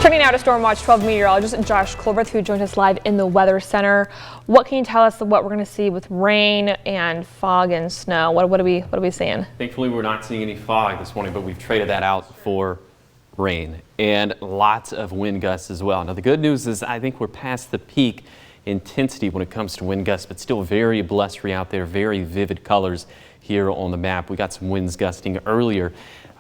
Turning now to Storm Watch 12 meteorologist Josh Colbert, who joins us live in the Weather Center. What can you tell us of what we're going to see with rain and fog and snow? What are we seeing? Thankfully, we're not seeing any fog this morning, but we've traded that out for rain and lots of wind gusts as well. Now, the good news is I think we're past the peak intensity when it comes to wind gusts, but still very blustery out there, very vivid colors here on the map. We got some winds gusting earlier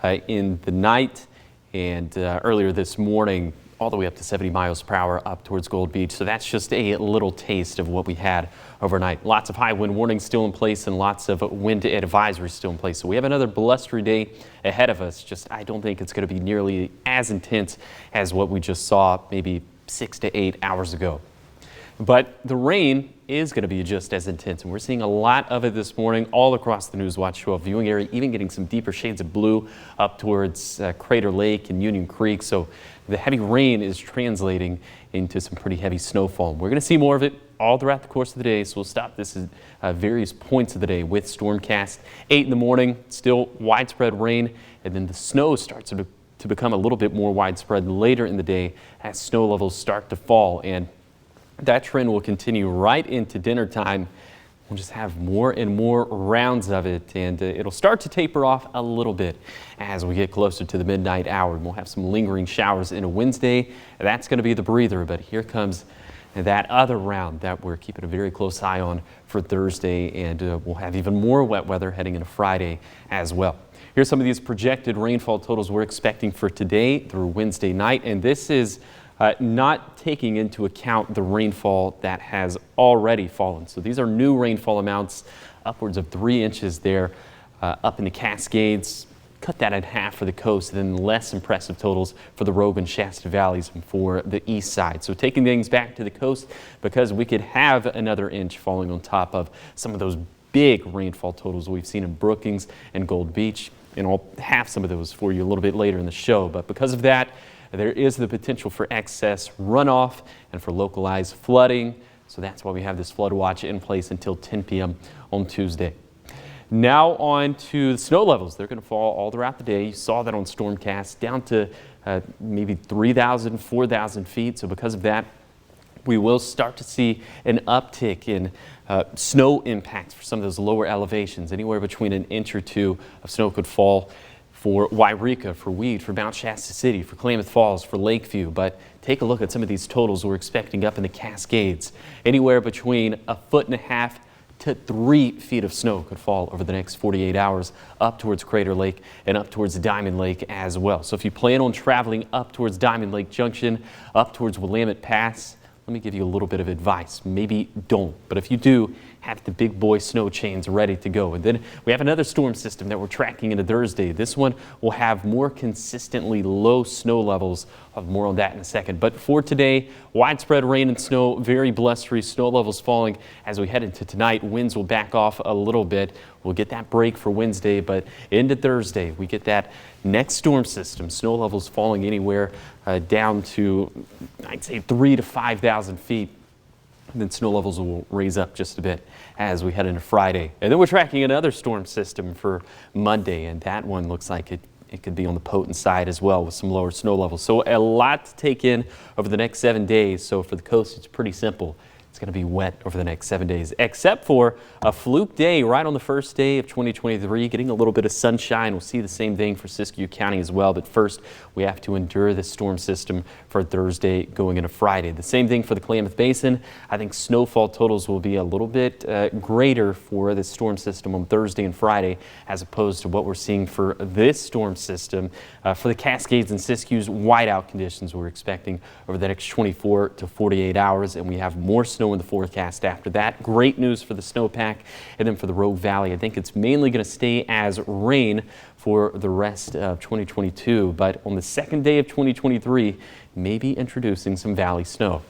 in the night and earlier this morning, all the way up to 70 miles per hour up towards Gold Beach. So that's just a little taste of what we had overnight. Lots of high wind warnings still in place and lots of wind advisories still in place. So we have another blustery day ahead of us. Just I don't think it's going to be nearly as intense as what we just saw maybe 6 to 8 hours ago. But the rain is going to be just as intense, and we're seeing a lot of it this morning all across the Newswatch 12 viewing area, even getting some deeper shades of blue up towards Crater Lake and Union Creek. So the heavy rain is translating into some pretty heavy snowfall. We're going to see more of it all throughout the course of the day, so we'll stop this at various points of the day with Stormcast. 8 in the morning, still widespread rain, and then the snow starts to become a little bit more widespread later in the day as snow levels start to fall. And that trend will continue right into dinner time. We'll just have more and more rounds of it, and it'll start to taper off a little bit as we get closer to the midnight hour. We'll have some lingering showers into Wednesday. That's going to be the breather, but here comes that other round that we're keeping a very close eye on for Thursday, and we'll have even more wet weather heading into Friday as well. Here's some of these projected rainfall totals we're expecting for today through Wednesday night, and this is not taking into account the rainfall that has already fallen. So these are new rainfall amounts, upwards of 3 inches there up in the Cascades. Cut that in half for the coast, and then less impressive totals for the Rogue and Shasta valleys and for the east side. So taking things back to the coast, because we could have another inch falling on top of some of those big rainfall totals we've seen in Brookings and Gold Beach. And I'll have some of those for you a little bit later in the show. But because of that, there is the potential for excess runoff and for localized flooding. So that's why we have this flood watch in place until 10 p.m. on Tuesday. Now on to the snow levels. They're going to fall all throughout the day. You saw that on Stormcast, down to maybe 3,000, 4,000 feet. So because of that, we will start to see an uptick in snow impacts for some of those lower elevations. Anywhere between an inch or two of snow could fall for Wairika, for Weed, for Mount Shasta City, for Klamath Falls, for Lakeview. But take a look at some of these totals we're expecting up in the Cascades. Anywhere between 1.5 feet to 3 feet of snow could fall over the next 48 hours up towards Crater Lake and up towards Diamond Lake as well. So if you plan on traveling up towards Diamond Lake Junction, up towards Willamette Pass, let me give you a little bit of advice. Maybe don't, but if you do, have the big boy snow chains ready to go. And then we have another storm system that we're tracking into Thursday. This one will have more consistently low snow levels. I'll have more on that in a second. But for today, widespread rain and snow, very blustery, snow levels falling. As we head into tonight, winds will back off a little bit. We'll get that break for Wednesday, but into Thursday, we get that next storm system. Snow levels falling anywhere down to, I'd say, 3,000 to 5,000 feet. And then snow levels will raise up just a bit as we head into Friday. And then we're tracking another storm system for Monday, and that one looks like it could be on the potent side as well with some lower snow levels. So a lot to take in over the next 7 days. So for the coast, it's pretty simple. It's going to be wet over the next 7 days, except for a fluke day right on the first day of 2023, getting a little bit of sunshine. We'll see the same thing for Siskiyou County as well. But first, we have to endure this storm system for Thursday going into Friday. The same thing for the Klamath Basin. I think snowfall totals will be a little bit greater for this storm system on Thursday and Friday, as opposed to what we're seeing for this storm system. For the Cascades and Siskiyou's, whiteout conditions we're expecting over the next 24 to 48 hours, and we have more snow in the forecast after that. Great news for the snowpack. And then for the Rogue Valley, I think it's mainly going to stay as rain for the rest of 2022. But on the second day of 2023, maybe introducing some valley snow.